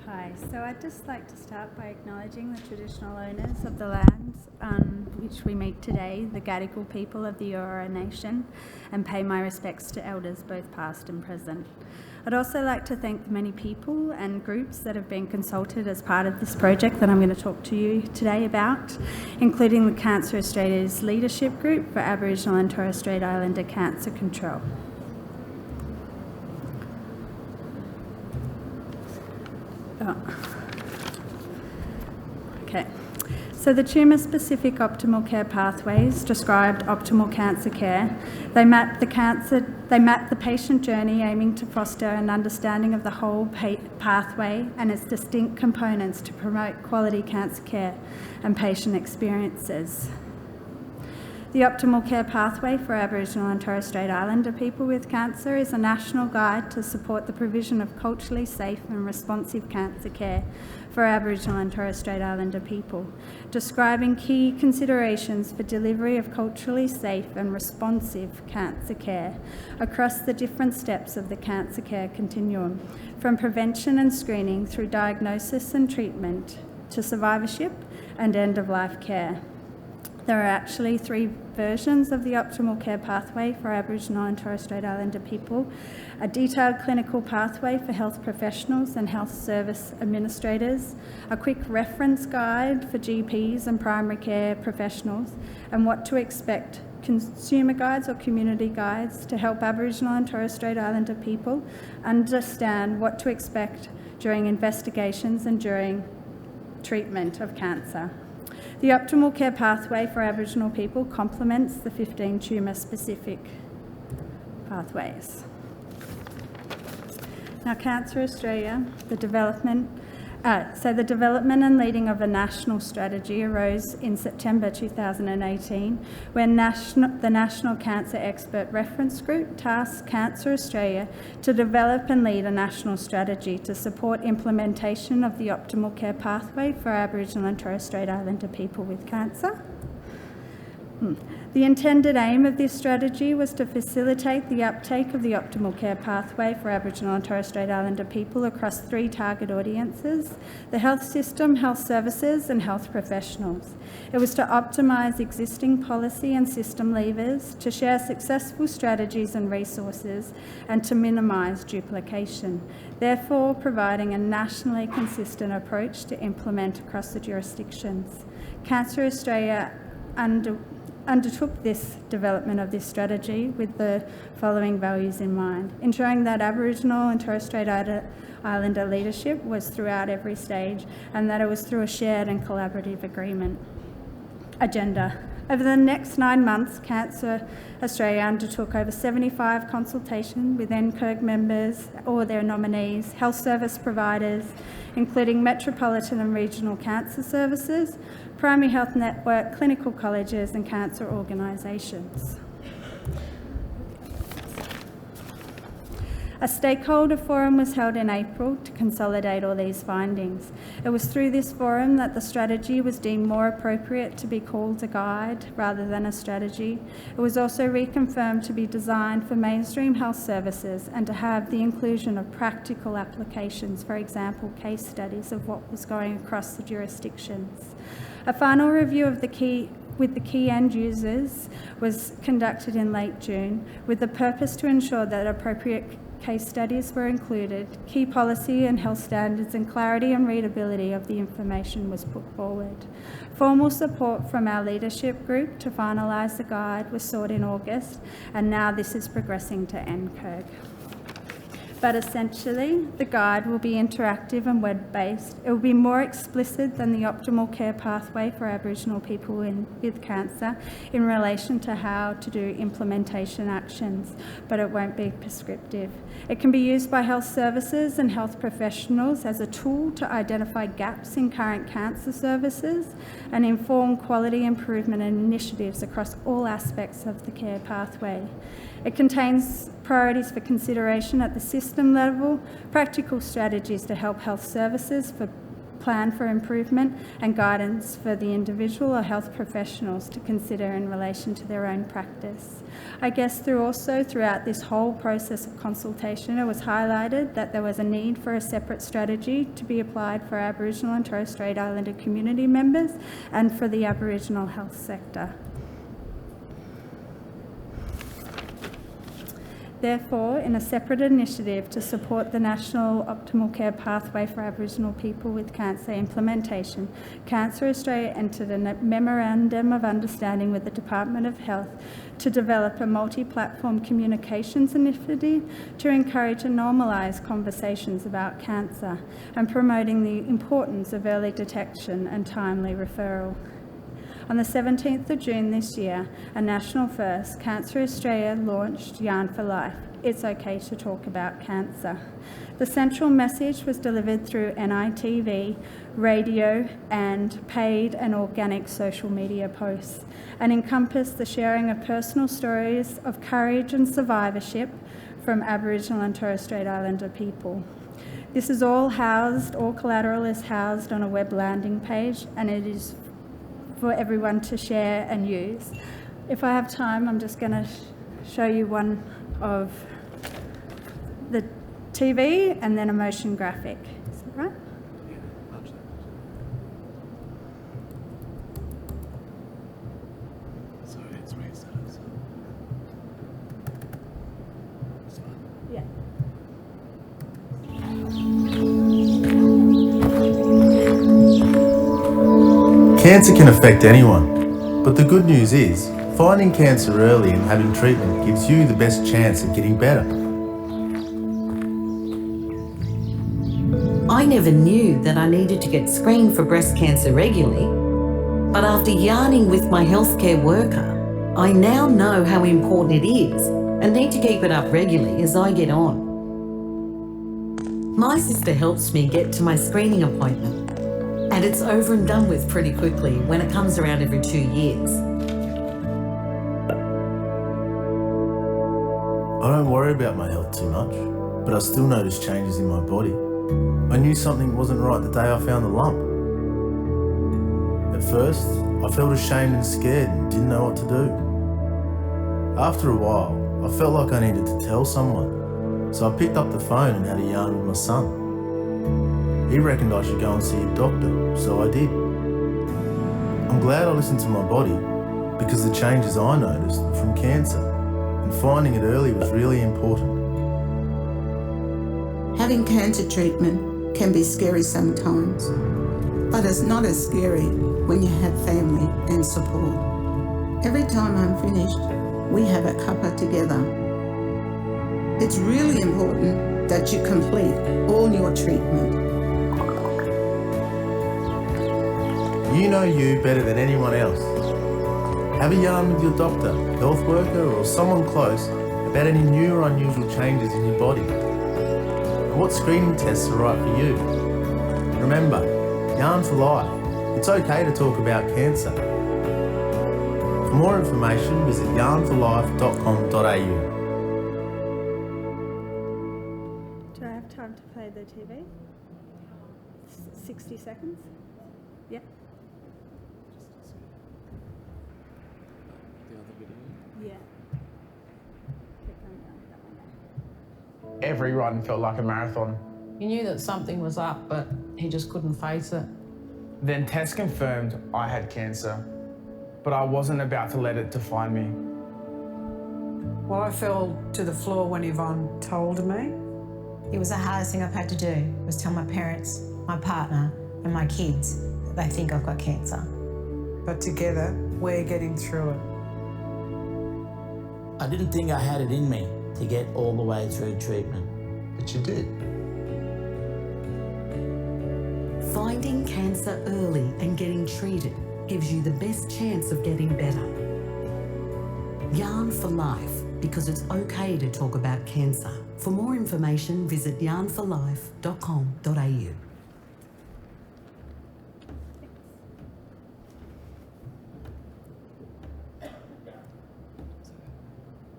Hi, so I'd just like to start by acknowledging the traditional owners of the lands on which we meet today, the Gadigal people of the Eora Nation, and pay my respects to elders both past and present. I'd also like to thank the many people and groups that have been consulted as part of this project that I'm going to talk to you today about, including the Cancer Australia's Leadership Group for Aboriginal and Torres Strait Islander Cancer Control. Okay, so the tumour-specific optimal care pathways described optimal cancer care. They map the patient journey, aiming to foster an understanding of the whole pathway and its distinct components to promote quality cancer care and patient experiences. The Optimal Care Pathway for Aboriginal and Torres Strait Islander people with cancer is a national guide to support the provision of culturally safe and responsive cancer care for Aboriginal and Torres Strait Islander people, describing key considerations for delivery of culturally safe and responsive cancer care across the different steps of the cancer care continuum, from prevention and screening through diagnosis and treatment to survivorship and end-of-life care. There are actually 3 versions of the optimal care pathway for Aboriginal and Torres Strait Islander people: a detailed clinical pathway for health professionals and health service administrators, a quick reference guide for GPs and primary care professionals, and what to expect consumer guides or community guides to help Aboriginal and Torres Strait Islander people understand what to expect during investigations and during treatment of cancer. The Optimal Care Pathway for Aboriginal people complements the 15 tumour-specific pathways. Now, Cancer Australia, the development and leading of a national strategy arose in September 2018 when the National Cancer Expert Reference Group tasked Cancer Australia to develop and lead a national strategy to support implementation of the optimal care pathway for Aboriginal and Torres Strait Islander people with cancer. The intended aim of this strategy was to facilitate the uptake of the optimal care pathway for Aboriginal and Torres Strait Islander people across 3 target audiences: the health system, health services and health professionals. It was to optimise existing policy and system levers, to share successful strategies and resources, and to minimise duplication, therefore providing a nationally consistent approach to implement across the jurisdictions. Cancer Australia undertook this development of this strategy with the following values in mind: ensuring that Aboriginal and Torres Strait Islander leadership was throughout every stage, and that it was through a shared and collaborative agenda. Over the next 9 months, Cancer Australia undertook over 75 consultations with NCIRG members or their nominees, health service providers, including metropolitan and regional cancer services, primary health network, clinical colleges and cancer organisations. A stakeholder forum was held in April to consolidate all these findings. It was through this forum that the strategy was deemed more appropriate to be called a guide rather than a strategy. It was also reconfirmed to be designed for mainstream health services and to have the inclusion of practical applications, for example, case studies of what was going across the jurisdictions. A final review of the key end users was conducted in late June with the purpose to ensure that appropriate case studies were included, key policy and health standards, and clarity and readability of the information was put forward. Formal support from our leadership group to finalise the guide was sought in August, and now this is progressing to NCIRG. But essentially, the guide will be interactive and web-based. It will be more explicit than the optimal care pathway for Aboriginal people with cancer in relation to how to do implementation actions, but it won't be prescriptive. It can be used by health services and health professionals as a tool to identify gaps in current cancer services and inform quality improvement and initiatives across all aspects of the care pathway. It contains priorities for consideration at the system level, practical strategies to help health services for plan for improvement and guidance for the individual or health professionals to consider in relation to their own practice. I guess throughout this whole process of consultation, it was highlighted that there was a need for a separate strategy to be applied for Aboriginal and Torres Strait Islander community members and for the Aboriginal health sector. Therefore, in a separate initiative to support the National Optimal Care Pathway for Aboriginal People with Cancer implementation, Cancer Australia entered a Memorandum of Understanding with the Department of Health to develop a multi-platform communications initiative to encourage and normalise conversations about cancer and promoting the importance of early detection and timely referral. On the 17th of June this year, a national first, Cancer Australia launched Yarn for Life. It's okay to talk about cancer. The central message was delivered through NITV, radio, and paid and organic social media posts, and encompassed the sharing of personal stories of courage and survivorship from Aboriginal and Torres Strait Islander people. This is all collateral is housed on a web landing page, and it is for everyone to share and use. If I have time, I'm just going to show you one of the TV and then a motion graphic. Is that right? Sorry, it's restarted. Yeah. Cancer can affect anyone, but the good news is, finding cancer early and having treatment gives you the best chance at getting better. I never knew that I needed to get screened for breast cancer regularly, but after yarning with my healthcare worker, I now know how important it is and need to keep it up regularly as I get on. My sister helps me get to my screening appointment, and it's over and done with pretty quickly when it comes around every 2 years. I don't worry about my health too much, but I still notice changes in my body. I knew something wasn't right the day I found the lump. At first, I felt ashamed and scared and didn't know what to do. After a while, I felt like I needed to tell someone, so I picked up the phone and had a yarn with my son. He reckoned I should go and see a doctor, so I did. I'm glad I listened to my body because the changes I noticed were from cancer, and finding it early was really important. Having cancer treatment can be scary sometimes, but it's not as scary when you have family and support. Every time I'm finished, we have a cuppa together. It's really important that you complete all your treatment. You know you better than anyone else. Have a yarn with your doctor, health worker, or someone close about any new or unusual changes in your body. And what screening tests are right for you. Remember, Yarn for Life. It's okay to talk about cancer. For more information, visit yarnforlife.com.au. Do I have time to play the TV? 60 seconds? Yeah. The other video? Yeah. Every run felt like a marathon. He knew that something was up, but he just couldn't face it. Then tests confirmed I had cancer, but I wasn't about to let it define me. Well, I fell to the floor when Yvonne told me. It was the hardest thing I've had to do, was tell my parents, my partner, and my kids that they think I've got cancer. But together, we're getting through it. I didn't think I had it in me to get all the way through treatment. But you did. Finding cancer early and getting treated gives you the best chance of getting better. Yarn for Life, because it's okay to talk about cancer. For more information, visit yarnforlife.com.au.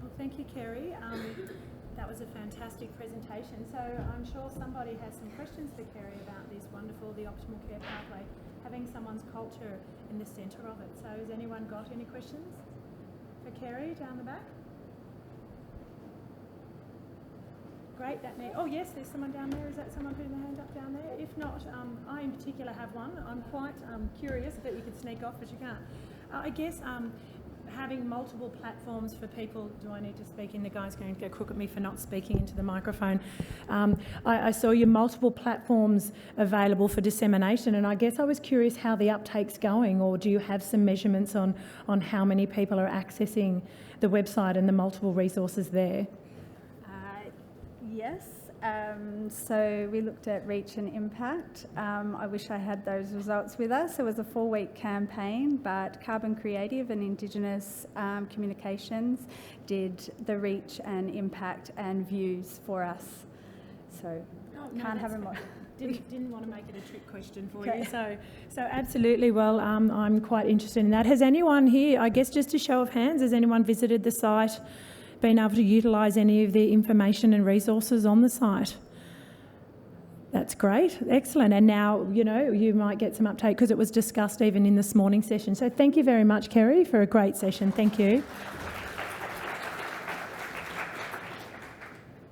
Well, thank you, Kerry. That was a fantastic presentation. So I'm sure somebody has some questions for Kerry about this the optimal care pathway, having someone's culture in the centre of it. So has anyone got any questions for Kerry down the back? Great, that oh yes, there's someone down there. Is that someone putting their hand up down there? If not, I in particular have one. I'm quite curious. I bet you could sneak off, but you can't. I guess having multiple platforms for people. Do I need to speak in? The guy's going to go crook at me for not speaking into the microphone. I saw your multiple platforms available for dissemination, and I guess I was curious how the uptake's going, or do you have some measurements on how many people are accessing the website and the multiple resources there? Yes, so we looked at reach and impact. I wish I had those results with us. It was a 4-week campaign, but Carbon Creative and Indigenous Communications did the reach and impact and views for us. So can't have them all. Didn't want to make it a trick question for you. So absolutely. Well, I'm quite interested in that. Has anyone here, I guess just a show of hands, has anyone visited the site, been able to utilise any of the information and resources on the site? That's great, excellent. And now, you know, you might get some uptake because it was discussed even in this morning session. So thank you very much, Kerry, for a great session. Thank you.